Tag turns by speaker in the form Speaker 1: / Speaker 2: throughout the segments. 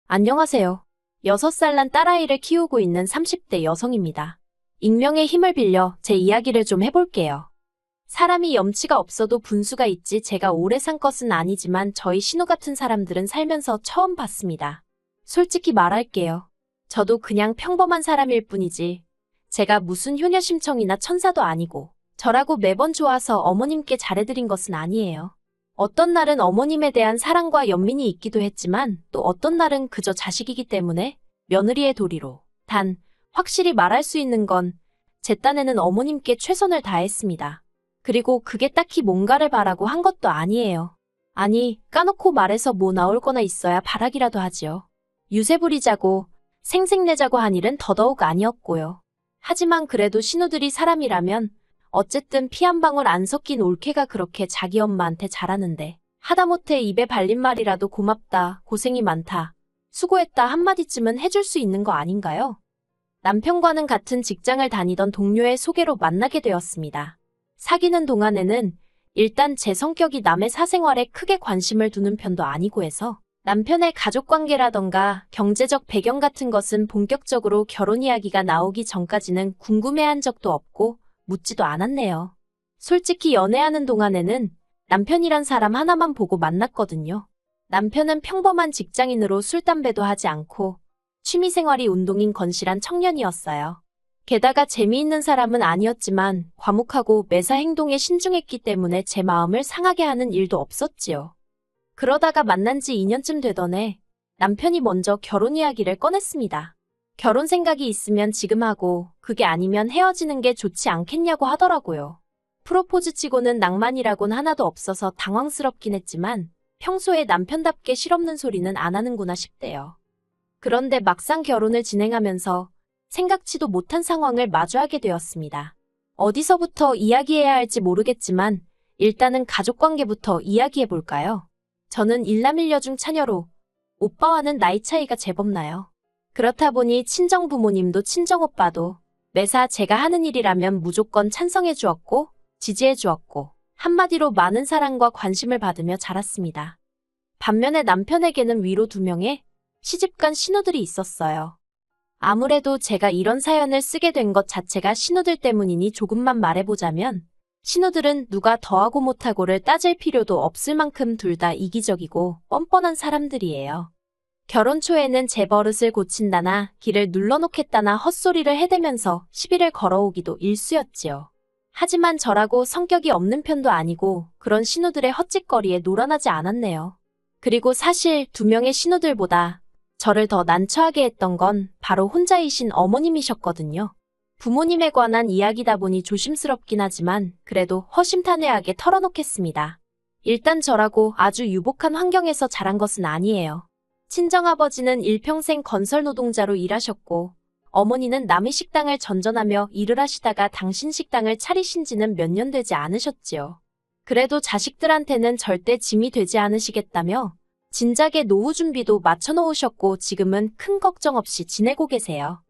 Speaker 1: 안녕하세요. 6살 난 딸아이를 키우고 있는 30대 여성입니다. 익명의 힘을 빌려 제 이야기를 좀 해볼게요. 사람이 염치가 없어도 분수가 있지 제가 오래 산 것은 아니지만 저희 신우 같은 사람들은 살면서 처음 봤습니다. 솔직히 말할게요. 저도 그냥 평범한 사람일 뿐이지. 제가 무슨 효녀심청이나 천사도 아니고 저라고 매번 좋아서 어머님께 잘해드린 것은 아니에요. 어떤 날은 어머님에 대한 사랑과 연민이 있기도 했지만 또 어떤 날은 그저 자식이기 때문에 며느리의 도리로. 단, 확실히 말할 수 있는 건 제 딴에는 어머님께 최선을 다했습니다. 그리고 그게 딱히 뭔가를 바라고 한 것도 아니에요. 아니, 까놓고 말해서 뭐 나올 거나 있어야 바라기라도 하지요. 유세 부리자고 생색내자고 한 일은 더더욱 아니었고요. 하지만 그래도 신우들이 사람이라면 어쨌든 피 한 방울 안 섞인 올케가 그렇게 자기 엄마한테 잘하는데 하다못해 입에 발린 말이라도 고맙다, 고생이 많다, 수고했다 한마디쯤은 해줄 수 있는 거 아닌가요? 남편과는 같은 직장을 다니던 동료의 소개로 만나게 되었습니다. 사귀는 동안에는 일단 제 성격이 남의 사생활에 크게 관심을 두는 편도 아니고 해서 남편의 가족관계라던가 경제적 배경 같은 것은 본격적으로 결혼 이야기가 나오기 전까지는 궁금해한 적도 없고 묻지도 않았네요. 솔직히 연애하는 동안에는 남편이란 사람 하나만 보고 만났거든요. 남편은 평범한 직장인으로 술, 담배도 하지 않고 취미생활이 운동인 건실한 청년이었어요. 게다가 재미있는 사람은 아니었지만 과묵하고 매사 행동에 신중했기 때문에 제 마음을 상하게 하는 일도 없었지요. 그러다가 만난 지 2년쯤 되던 해 남편이 먼저 결혼 이야기를 꺼냈습니다. 결혼 생각이 있으면 지금 하고 그게 아니면 헤어지는 게 좋지 않겠냐고 하더라고요. 프로포즈 치고는 낭만이라곤 하나도 없어서 당황스럽긴 했지만 평소에 남편답게 실없는 소리는 안 하는구나 싶대요. 그런데 막상 결혼을 진행하면서 생각지도 못한 상황을 마주하게 되었습니다. 어디서부터 이야기해야 할지 모르겠지만 일단은 가족관계부터 이야기해볼까요? 저는 일남일녀 차녀로 오빠와는 나이 차이가 제법 나요. 그렇다 보니 친정부모님도 친정오빠도 매사 제가 하는 일이라면 무조건 찬성해 주었고 지지해 주었고 한마디로 많은 사랑과 관심을 받으며 자랐습니다. 반면에 남편에게는 위로 2명의 시집간 신우들이 있었어요. 아무래도 제가 이런 사연을 쓰게 된 것 자체가 신우들 때문이니 조금만 말해보자면 신우들은 누가 더하고 못하고를 따질 필요도 없을 만큼 둘 다 이기적이고 뻔뻔한 사람들이에요. 결혼 초에는 제 버릇을 고친다나 길을 눌러놓겠다나 헛소리를 해대면서 시비를 걸어오기도 일쑤였지요. 하지만 저라고 성격이 없는 편도 아니고 그런 신우들의 헛짓거리에 노란하지 않았네요. 그리고 사실 2명의 신우들보다 저를 더 난처하게 했던 건 바로 혼자이신 어머님이셨거든요. 부모님에 관한 이야기다 보니 조심스럽긴 하지만 그래도 허심탄회하게 털어놓겠습니다. 일단 저라고 아주 유복한 환경에서 자란 것은 아니에요. 친정아버지는 일평생 건설 노동자로 일하셨고 어머니는 남의 식당을 전전하며 일을 하시다가 당신 식당을 차리신 지는 몇 년 되지 않으셨지요. 그래도 자식들한테는 절대 짐이 되지 않으시겠다며 진작에 노후 준비도 맞춰놓으셨고 지금은 큰 걱정 없이 지내고 계세요.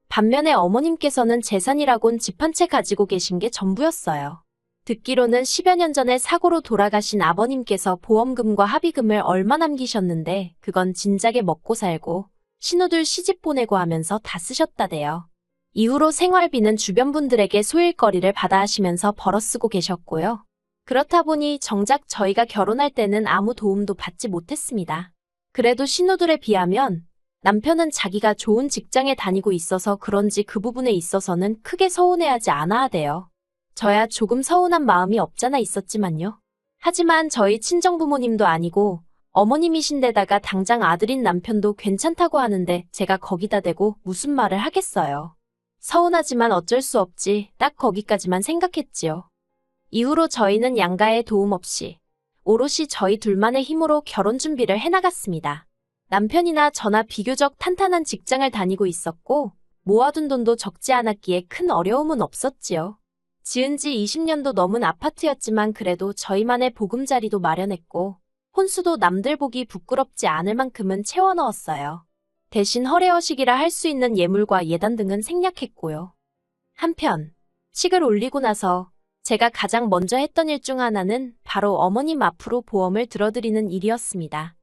Speaker 1: 반면에 어머님께서는 재산이라곤 집 한 채 가지고 계신 게 전부였어요. 듣기로는 10여 년 전에 사고로 돌아가신 아버님께서 보험금과 합의금을 얼마 남기셨는데 그건 진작에 먹고 살고 신우들 시집 보내고 하면서 다 쓰셨다대요. 이후로 생활비는 주변 분들에게 소일거리를 받아 하시면서 벌어 쓰고 계셨고요. 그렇다 보니 정작 저희가 결혼할 때는 아무 도움도 받지 못했습니다. 그래도 신우들에 비하면 남편은 자기가 좋은 직장에 다니고 있어서 그런지 그 부분에 있어서는 크게 서운해하지 않아 하대요. 저야 조금 서운한 마음이 없잖아 있었지만요. 하지만 저희 친정부모님도 아니고 어머님이신데다가 당장 아들인 남편도 괜찮다고 하는데 제가 거기다 대고 무슨 말을 하겠어요. 서운하지만 어쩔 수 없지 딱 거기까지만 생각했지요. 이후로 저희는 양가의 도움 없이 오롯이 저희 둘만의 힘으로 결혼 준비를 해나갔습니다. 남편이나 저나 비교적 탄탄한 직장을 다니고 있었고 모아둔 돈도 적지 않았기에 큰 어려움은 없었지요. 지은 지 20년도 넘은 아파트였지만 그래도 저희만의 보금자리도 마련했고 혼수도 남들 보기 부끄럽지 않을 만큼은 채워 넣었어요. 대신 허례허식이라 할 수 있는 예물과 예단 등은 생략했고요. 한편 식을 올리고 나서 제가 가장 먼저 했던 일 중 하나는 바로 어머님 앞으로 보험을 들어드리는 일이었습니다.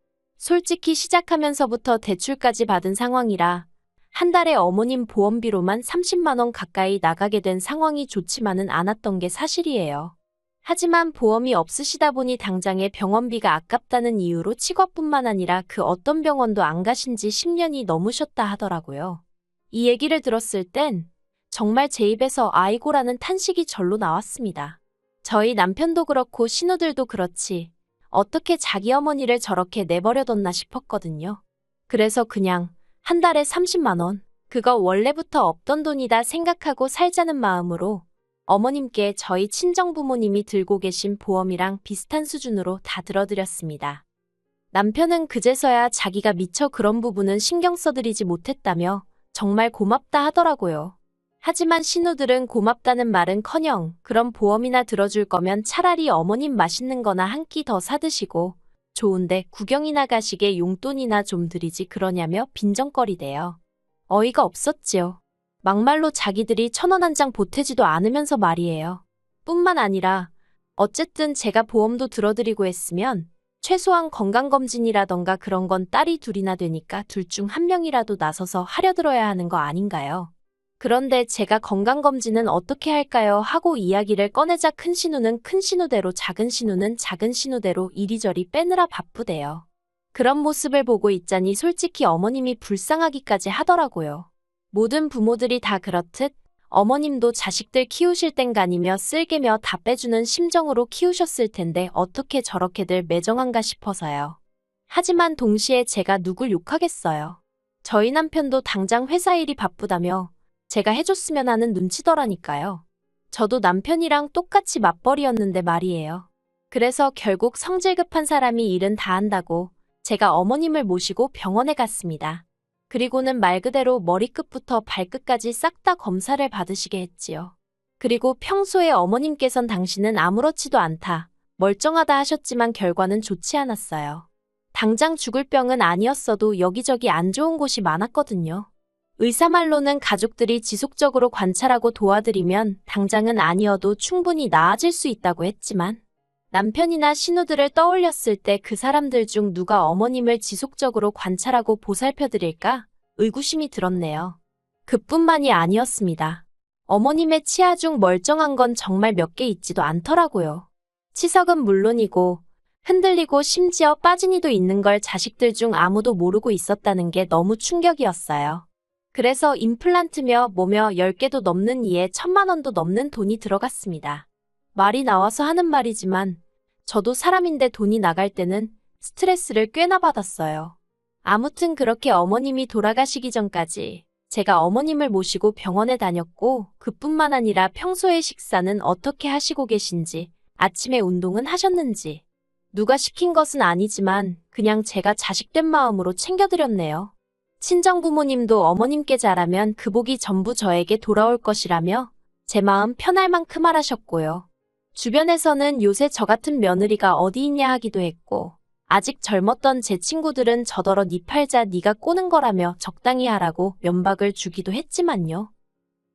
Speaker 1: 솔직히 시작하면서부터 대출까지 받은 상황이라 한 달에 어머님 보험비로만 30만 원 가까이 나가게 된 상황이 좋지만은 않았던 게 사실이에요. 하지만 보험이 없으시다 보니 당장의 병원비가 아깝다는 이유로 치과뿐만 아니라 그 어떤 병원도 안 가신 지 10년이 넘으셨다 하더라고요. 이 얘기를 들었을 땐 정말 제 입에서 아이고라는 탄식이 절로 나왔습니다. 저희 남편도 그렇고 신우들도 그렇지 어떻게 자기 어머니를 저렇게 내버려뒀나 싶었거든요. 그래서 그냥 한 달에 30만 원, 그거 원래부터 없던 돈이다 생각하고 살자는 마음으로 어머님께 저희 친정부모님이 들고 계신 보험이랑 비슷한 수준으로 다 들어드렸습니다. 남편은 그제서야 자기가 미처 그런 부분은 신경 써드리지 못했다며 정말 고맙다 하더라고요. 하지만 신우들은 고맙다는 말은커녕 그런 보험이나 들어줄 거면 차라리 어머님 맛있는 거나 한 끼 더 사드시고 좋은데 구경이나 가시게 용돈이나 좀 드리지 그러냐며 빈정거리대요. 어이가 없었지요. 막말로 자기들이 1,000원 한 장 보태지도 않으면서 말이에요. 뿐만 아니라 어쨌든 제가 보험도 들어드리고 했으면 최소한 건강검진이라던가 그런 건 딸이 둘이나 되니까 둘 중 한 명이라도 나서서 하려들어야 하는 거 아닌가요? 그런데 제가 건강검진은 어떻게 할까요? 하고 이야기를 꺼내자 큰 신우는 큰 신우대로 작은 신우는 작은 신우대로 이리저리 빼느라 바쁘대요. 그런 모습을 보고 있자니 솔직히 어머님이 불쌍하기까지 하더라고요. 모든 부모들이 다 그렇듯 어머님도 자식들 키우실 땐간이며 쓸개며 다 빼주는 심정으로 키우셨을 텐데 어떻게 저렇게들 매정한가 싶어서요. 하지만 동시에 제가 누굴 욕하겠어요. 저희 남편도 당장 회사 일이 바쁘다며 제가 해줬으면 하는 눈치더라니까요. 저도 남편이랑 똑같이 맞벌이였는데 말이에요. 그래서 결국 성질 급한 사람이 일은 다 한다고 제가 어머님을 모시고 병원에 갔습니다. 그리고는 말 그대로 머리끝부터 발끝까지 싹 다 검사를 받으시게 했지요. 그리고 평소에 어머님께선 당신은 아무렇지도 않다, 멀쩡하다 하셨지만 결과는 좋지 않았어요. 당장 죽을 병은 아니었어도 여기저기 안 좋은 곳이 많았거든요. 의사 말로는 가족들이 지속적으로 관찰하고 도와드리면 당장은 아니어도 충분히 나아질 수 있다고 했지만 남편이나 신우들을 떠올렸을 때 그 사람들 중 누가 어머님을 지속적으로 관찰하고 보살펴드릴까 의구심이 들었네요. 그뿐만이 아니었습니다. 어머님의 치아 중 멀쩡한 건 정말 몇 개 있지도 않더라고요. 치석은 물론이고 흔들리고 심지어 빠진 이도 있는 걸 자식들 중 아무도 모르고 있었다는 게 너무 충격이었어요. 그래서 임플란트며 뭐며 10개도 넘는 이에 1,000만 원도 넘는 돈이 들어갔습니다. 말이 나와서 하는 말이지만 저도 사람인데 돈이 나갈 때는 스트레스를 꽤나 받았어요. 아무튼 그렇게 어머님이 돌아가시기 전까지 제가 어머님을 모시고 병원에 다녔고 그뿐만 아니라 평소에 식사는 어떻게 하시고 계신지, 아침에 운동은 하셨는지 누가 시킨 것은 아니지만 그냥 제가 자식된 마음으로 챙겨드렸네요. 친정부모님도 어머님께 잘하면 그 복이 전부 저에게 돌아올 것이라며 제 마음 편할 만큼 하라셨고요. 주변에서는 요새 저 같은 며느리가 어디 있냐 하기도 했고 아직 젊었던 제 친구들은 저더러 니 팔자 니가 꼬는 거라며 적당히 하라고 면박을 주기도 했지만요.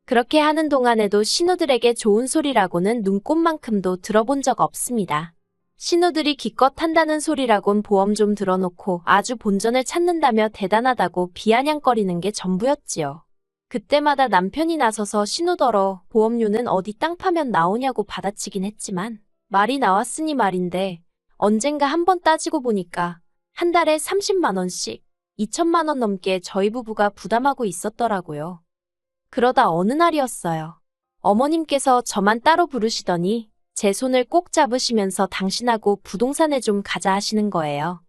Speaker 1: 그렇게 하는 동안에도 신우들에게 좋은 소리라고는 눈꼽만큼도 들어본 적 없습니다. 신우들이 기껏 한다는 소리라곤 보험 좀 들어놓고 아주 본전을 찾는다며 대단하다고 비아냥거리는 게 전부였지요. 그때마다 남편이 나서서 신우더러 보험료는 어디 땅 파면 나오냐고 받아치긴 했지만 말이 나왔으니 말인데 언젠가 한번 따지고 보니까 한 달에 30만 원씩 2천만 원 넘게 저희 부부가 부담하고 있었더라고요. 그러다 어느 날이었어요. 어머님께서 저만 따로 부르시더니 제 손을 꼭 잡으시면서 당신하고 부동산에 좀 가자 하시는 거예요.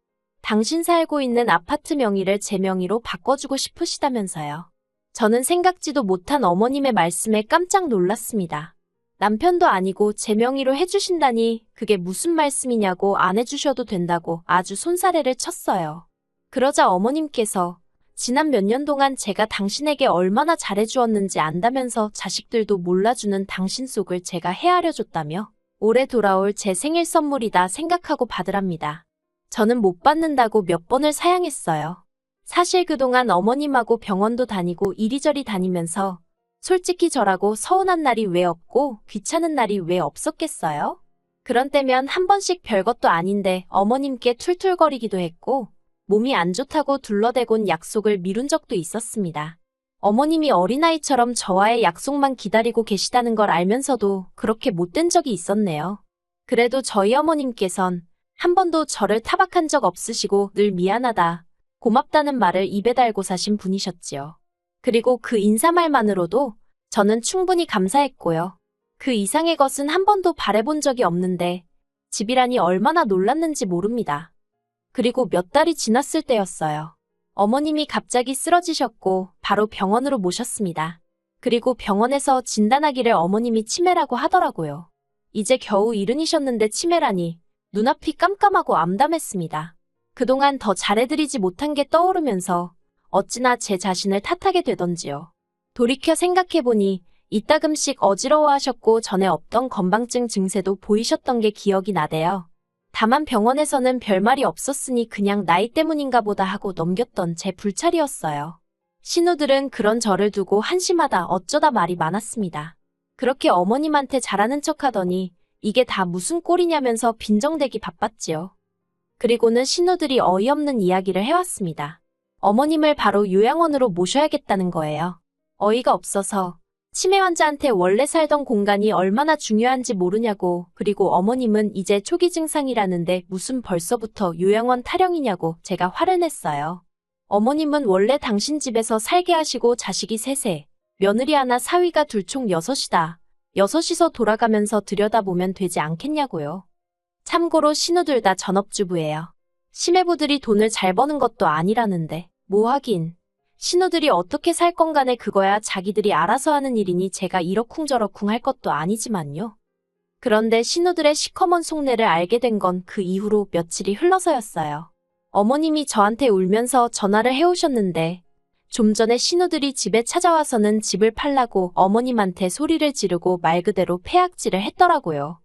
Speaker 1: 당신 살고 있는 아파트 명의를 제 명의로 바꿔주고 싶으시다면서요. 저는 생각지도 못한 어머님의 말씀에 깜짝 놀랐습니다. 남편도 아니고 제 명의로 해주신다니 그게 무슨 말씀이냐고 안 해주셔도 된다고 아주 손사래를 쳤어요. 그러자 어머님께서 지난 몇 년 동안 제가 당신에게 얼마나 잘해주었는지 안다면서 자식들도 몰라주는 당신 속을 제가 헤아려줬다며 올해 돌아올 제 생일 선물이다 생각하고 받으랍니다. 저는 못 받는다고 몇 번을 사양했어요. 사실 그동안 어머님하고 병원도 다니고 이리저리 다니면서 솔직히 저라고 서운한 날이 왜 없고 귀찮은 날이 왜 없었겠어요? 그런 때면 한 번씩 별것도 아닌데 어머님께 툴툴거리기도 했고 몸이 안 좋다고 둘러대곤 약속을 미룬 적도 있었습니다. 어머님이 어린아이처럼 저와의 약속만 기다리고 계시다는 걸 알면서도 그렇게 못된 적이 있었네요. 그래도 저희 어머님께선 한 번도 저를 타박한 적 없으시고 늘 미안하다, 고맙다는 말을 입에 달고 사신 분이셨지요. 그리고 그 인사말만으로도 저는 충분히 감사했고요. 그 이상의 것은 한 번도 바라본 적이 없는데 집이라니 얼마나 놀랐는지 모릅니다. 그리고 몇 달이 지났을 때였어요. 어머님이 갑자기 쓰러지셨고 바로 병원으로 모셨습니다. 그리고 병원에서 진단하기를 어머님이 치매라고 하더라고요. 이제 겨우 70이셨는데 치매라니 눈앞이 깜깜하고 암담했습니다. 그동안 더 잘해드리지 못한 게 떠오르면서 어찌나 제 자신을 탓하게 되던지요. 돌이켜 생각해보니 이따금씩 어지러워하셨고 전에 없던 건망증 증세도 보이셨던 게 기억이 나대요. 다만 병원에서는 별말이 없었으니 그냥 나이 때문인가 보다 하고 넘겼던 제 불찰이었어요. 신우들은 그런 저를 두고 한심하다 어쩌다 말이 많았습니다. 그렇게 어머님한테 잘하는 척하더니 이게 다 무슨 꼴이냐면서 빈정대기 바빴지요. 그리고는 신우들이 어이없는 이야기를 해왔습니다. 어머님을 바로 요양원으로 모셔야겠다는 거예요. 어이가 없어서 치매 환자한테 원래 살던 공간이 얼마나 중요한지 모르냐고, 그리고 어머님은 이제 초기 증상이라는데 무슨 벌써부터 요양원 타령이냐고 제가 화를 냈어요. 어머님은 원래 당신 집에서 살게 하시고 자식이 셋에 며느리 하나 사위가 둘 총 6이다. 6이서 돌아가면서 들여다보면 되지 않겠냐고요. 참고로 신우들 다 전업주부예요. 시매부들이 돈을 잘 버는 것도 아니라는데 뭐 하긴. 신우들이 어떻게 살 건 간에 그거야 자기들이 알아서 하는 일이니 제가 이러쿵저러쿵 할 것도 아니지만요. 그런데 신우들의 시커먼 속내를 알게 된 건 그 이후로 며칠이 흘러서였어요. 어머님이 저한테 울면서 전화를 해오셨는데 좀 전에 신우들이 집에 찾아와서는 집을 팔라고 어머님한테 소리를 지르고 말 그대로 폐악질을 했더라고요.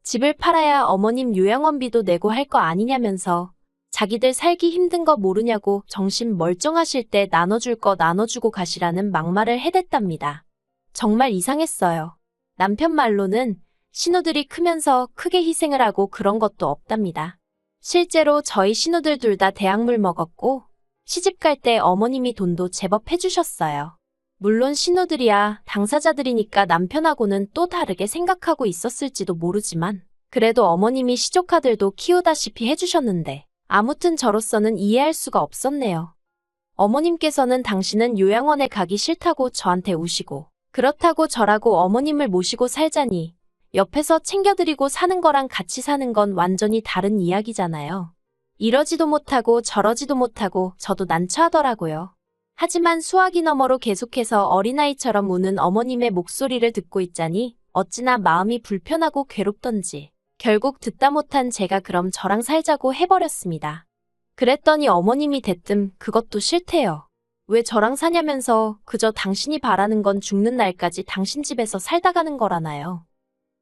Speaker 1: 집을 팔아야 어머님 요양원비도 내고 할 거 아니냐면서 자기들 살기 힘든 거 모르냐고 정신 멀쩡하실 때 나눠줄 거 나눠주고 가시라는 막말을 해댔답니다. 정말 이상했어요. 남편 말로는 신우들이 크면서 크게 희생을 하고 그런 것도 없답니다. 실제로 저희 신우들 둘 다 대학물 먹었고 시집 갈 때 어머님이 돈도 제법 해주셨어요. 물론 신우들이야 당사자들이니까 남편하고는 또 다르게 생각하고 있었을지도 모르지만 그래도 어머님이 시조카들도 키우다시피 해주셨는데 아무튼 저로서는 이해할 수가 없었네요. 어머님께서는 당신은 요양원에 가기 싫다고 저한테 우시고 그렇다고 저라고 어머님을 모시고 살자니 옆에서 챙겨드리고 사는 거랑 같이 사는 건 완전히 다른 이야기잖아요. 이러지도 못하고 저러지도 못하고 저도 난처하더라고요. 하지만 수화기 너머로 계속해서 어린아이처럼 우는 어머님의 목소리를 듣고 있자니 어찌나 마음이 불편하고 괴롭던지 결국 듣다 못한 제가 그럼 저랑 살자고 해버렸습니다. 그랬더니 어머님이 대뜸 그것도 싫대요. 왜 저랑 사냐면서 그저 당신이 바라는 건 죽는 날까지 당신 집에서 살다 가는 거라나요.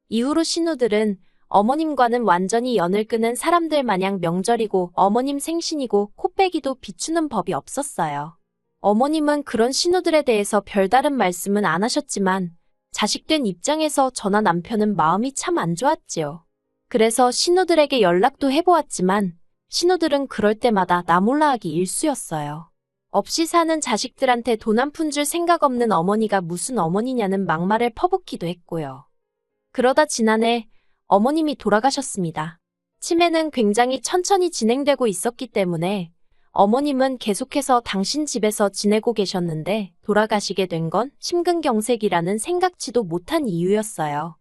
Speaker 1: 이후로 신우들은 어머님과는 완전히 연을 끄는 사람들 마냥 명절이고 어머님 생신이고 코빼기도 비추는 법이 없었어요. 어머님은 그런 신우들에 대해서 별다른 말씀은 안 하셨지만 자식된 입장에서 저나 남편은 마음이 참 안 좋았지요. 그래서 신우들에게 연락도 해보았지만 신우들은 그럴 때마다 나 몰라 하기 일쑤였어요. 없이 사는 자식들한테 돈 한 푼 줄 생각 없는 어머니가 무슨 어머니냐는 막말을 퍼붓기도 했고요. 그러다 지난해 어머님이 돌아가셨습니다. 치매는 굉장히 천천히 진행되고 있었기 때문에 어머님은 계속해서 당신 집에서 지내고 계셨는데 돌아가시게 된 건 심근경색이라는 생각지도 못한 이유였어요.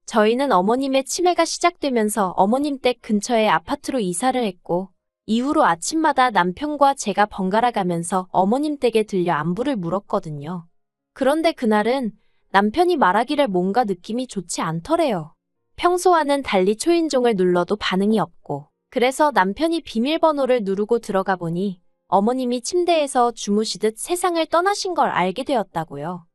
Speaker 1: 저희는 어머님의 치매가 시작되면서 어머님 댁 근처에 아파트로 이사를 했고 이후로 아침마다 남편과 제가 번갈아 가면서 어머님 댁에 들려 안부를 물었거든요. 그런데 그날은 남편이 말하기를 뭔가 느낌이 좋지 않더래요. 평소와는 달리 초인종을 눌러도 반응이 없고 그래서 남편이 비밀번호를 누르고 들어가 보니 어머님이 침대에서 주무시듯 세상을 떠나신 걸 알게 되었다고요.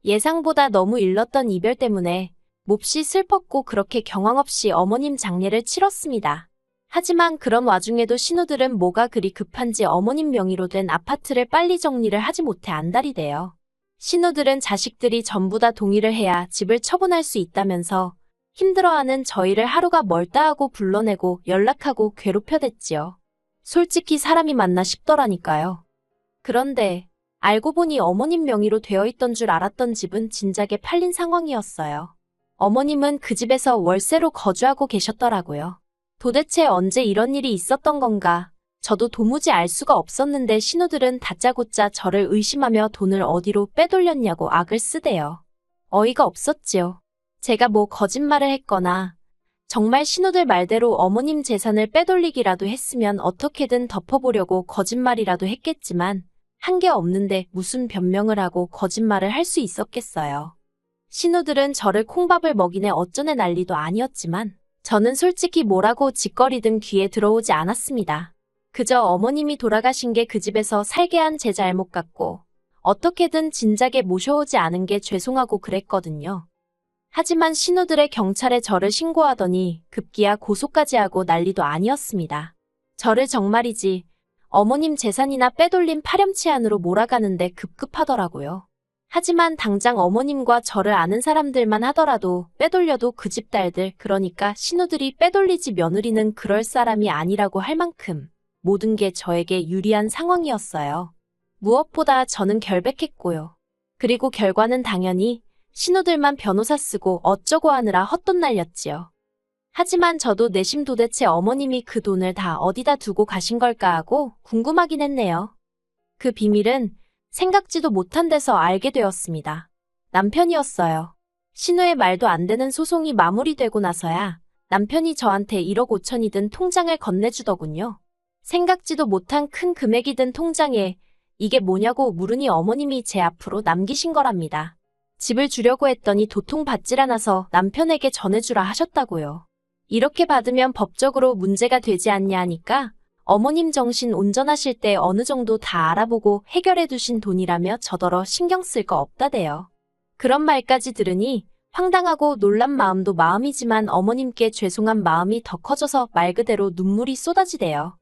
Speaker 1: 예상보다 너무 일렀던 이별 때문에 몹시 슬펐고 그렇게 경황 없이 어머님 장례를 치렀습니다. 하지만 그런 와중에도 신우들은 뭐가 그리 급한지 어머님 명의로 된 아파트를 빨리 정리를 하지 못해 안달이 돼요. 신우들은 자식들이 전부 다 동의를 해야 집을 처분할 수 있다면서 힘들어하는 저희를 하루가 멀다 하고 불러내고 연락하고 괴롭혀댔지요. 솔직히 사람이 맞나 싶더라니까요. 그런데 알고 보니 어머님 명의로 되어 있던 줄 알았던 집은 진작에 팔린 상황이었어요. 어머님은 그 집에서 월세로 거주하고 계셨더라고요. 도대체 언제 이런 일이 있었던 건가? 저도 도무지 알 수가 없었는데 신우들은 다짜고짜 저를 의심하며 돈을 어디로 빼돌렸냐고 악을 쓰대요. 어이가 없었지요. 제가 뭐 거짓말을 했거나 정말 신우들 말대로 어머님 재산을 빼돌리기라도 했으면 어떻게든 덮어보려고 거짓말이라도 했겠지만 한 게 없는데 무슨 변명을 하고 거짓말을 할 수 있었겠어요. 신우들은 저를 콩밥을 먹이네 어쩌네 난리도 아니었지만 저는 솔직히 뭐라고 짓거리든 귀에 들어오지 않았습니다. 그저 어머님이 돌아가신 게 그 집에서 살게 한 제 잘못 같고 어떻게든 진작에 모셔오지 않은 게 죄송하고 그랬거든요. 하지만 신우들의 경찰에 저를 신고하더니 급기야 고소까지 하고 난리도 아니었습니다. 저를 정말이지 어머님 재산이나 빼돌린 파렴치한으로 몰아가는데 급급하더라고요. 하지만 당장 어머님과 저를 아는 사람들만 하더라도 빼돌려도 그 집 딸들 그러니까 신우들이 빼돌리지 며느리는 그럴 사람이 아니라고 할 만큼 모든 게 저에게 유리한 상황이었어요. 무엇보다 저는 결백했고요. 그리고 결과는 당연히 신우들만 변호사 쓰고 어쩌고 하느라 헛돈 날렸지요. 하지만 저도 내심 도대체 어머님이 그 돈을 다 어디다 두고 가신 걸까 하고 궁금하긴 했네요. 그 비밀은 생각지도 못한 데서 알게 되었습니다. 남편이었어요. 신우의 말도 안 되는 소송이 마무리되고 나서야 남편이 저한테 1억 5천이 든 통장을 건네주더군요. 생각지도 못한 큰 금액이 든 통장에 이게 뭐냐고 물으니 어머님이 제 앞으로 남기신 거랍니다. 집을 주려고 했더니 도통 받질 않아서 남편에게 전해주라 하셨다고요. 이렇게 받으면 법적으로 문제가 되지 않냐 하니까 어머님 정신 온전하실 때 어느 정도 다 알아보고 해결해 두신 돈이라며 저더러 신경 쓸 거 없다대요. 그런 말까지 들으니 황당하고 놀란 마음도 마음이지만 어머님께 죄송한 마음이 더 커져서 말 그대로 눈물이 쏟아지대요.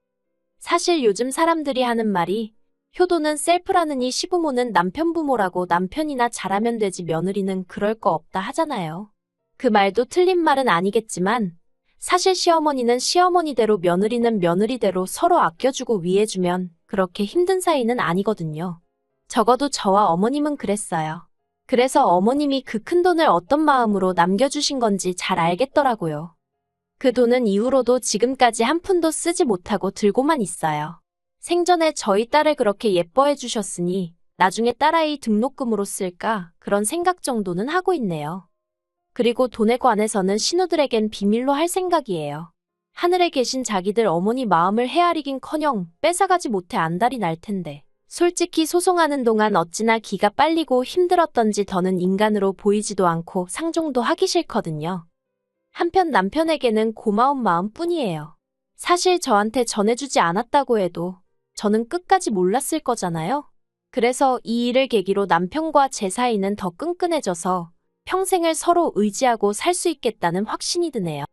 Speaker 1: 사실 요즘 사람들이 하는 말이 효도는 셀프라느니 시부모는 남편 부모라고 남편이나 잘하면 되지 며느리는 그럴 거 없다 하잖아요. 그 말도 틀린 말은 아니겠지만 사실 시어머니는 시어머니대로 며느리는 며느리대로 서로 아껴주고 위해주면 그렇게 힘든 사이는 아니거든요. 적어도 저와 어머님은 그랬어요. 그래서 어머님이 그 큰 돈을 어떤 마음으로 남겨주신 건지 잘 알겠더라고요. 그 돈은 이후로도 지금까지 한 푼도 쓰지 못하고 들고만 있어요. 생전에 저희 딸을 그렇게 예뻐해 주셨으니 나중에 딸아이 등록금으로 쓸까 그런 생각 정도는 하고 있네요. 그리고 돈에 관해서는 신우들에겐 비밀로 할 생각이에요. 하늘에 계신 자기들 어머니 마음을 헤아리긴커녕 뺏어가지 못해 안달이 날 텐데. 솔직히 소송하는 동안 어찌나 기가 빨리고 힘들었던지 더는 인간으로 보이지도 않고 상종도 하기 싫거든요. 한편 남편에게는 고마운 마음뿐이에요. 사실 저한테 전해주지 않았다고 해도 저는 끝까지 몰랐을 거잖아요. 그래서 이 일을 계기로 남편과 제 사이는 더 끈끈해져서 평생을 서로 의지하고 살 수 있겠다는 확신이 드네요.